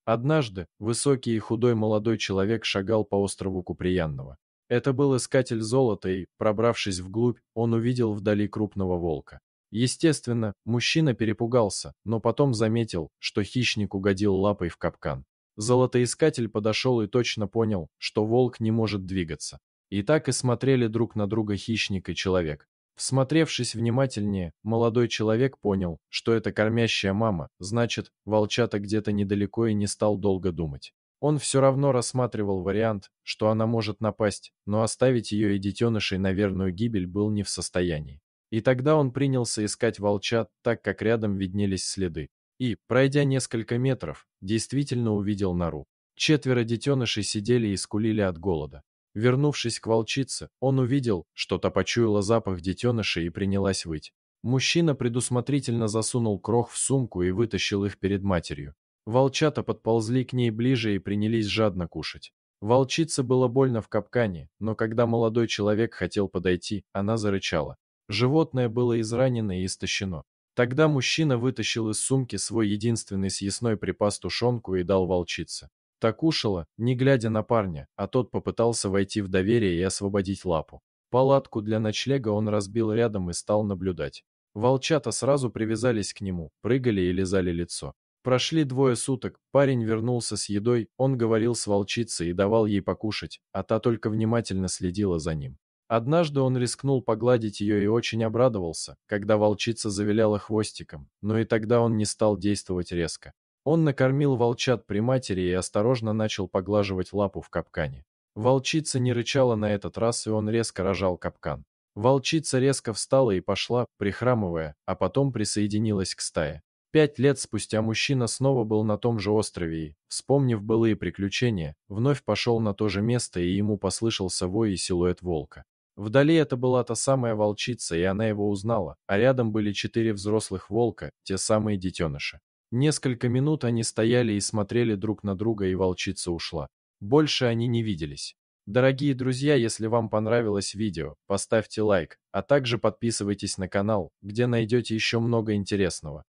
Однажды высокий и худой молодой человек шагал по острову Куприянного. Это был искатель золота и, пробравшись вглубь, он увидел вдали крупного волка. Естественно, мужчина перепугался, но потом заметил, что хищник угодил лапой в капкан. Золотоискатель подошел и точно понял, что волк не может двигаться. И так и смотрели друг на друга хищник и человек. Всмотревшись внимательнее, молодой человек понял, что это кормящая мама, значит, волчата где-то недалеко, и не стал долго думать. Он все равно рассматривал вариант, что она может напасть, но оставить ее и детенышей на верную гибель был не в состоянии. И тогда он принялся искать волчат, так как рядом виднелись следы. И, пройдя несколько метров, действительно увидел нору. 4 детенышей сидели и скулили от голода. Вернувшись к волчице, он увидел, что та почуяла запах детенышей и принялась выть. Мужчина предусмотрительно засунул крох в сумку и вытащил их перед матерью. Волчата подползли к ней ближе и принялись жадно кушать. Волчице было больно в капкане, но когда молодой человек хотел подойти, она зарычала. Животное было изранено и истощено. Тогда мужчина вытащил из сумки свой единственный съестной припас, тушенку, и дал волчице. Та кушала, не глядя на парня, а тот попытался войти в доверие и освободить лапу. Палатку для ночлега он разбил рядом и стал наблюдать. Волчата сразу привязались к нему, прыгали и лизали лицо. Прошли 2 суток, парень вернулся с едой, он говорил с волчицей и давал ей покушать, а та только внимательно следила за ним. Однажды он рискнул погладить ее и очень обрадовался, когда волчица завиляла хвостиком, но и тогда он не стал действовать резко. Он накормил волчат при матери и осторожно начал поглаживать лапу в капкане. Волчица не рычала на этот раз, и он резко рожал капкан. Волчица резко встала и пошла, прихрамывая, а потом присоединилась к стае. 5 лет спустя мужчина снова был на том же острове и, вспомнив былые приключения, вновь пошел на то же место, и ему послышался вой и силуэт волка. Вдали это была та самая волчица, и она его узнала, а рядом были 4 взрослых волка, те самые детеныши. Несколько минут они стояли и смотрели друг на друга, и волчица ушла. Больше они не виделись. Дорогие друзья, если вам понравилось видео, поставьте лайк, а также подписывайтесь на канал, где найдете еще много интересного.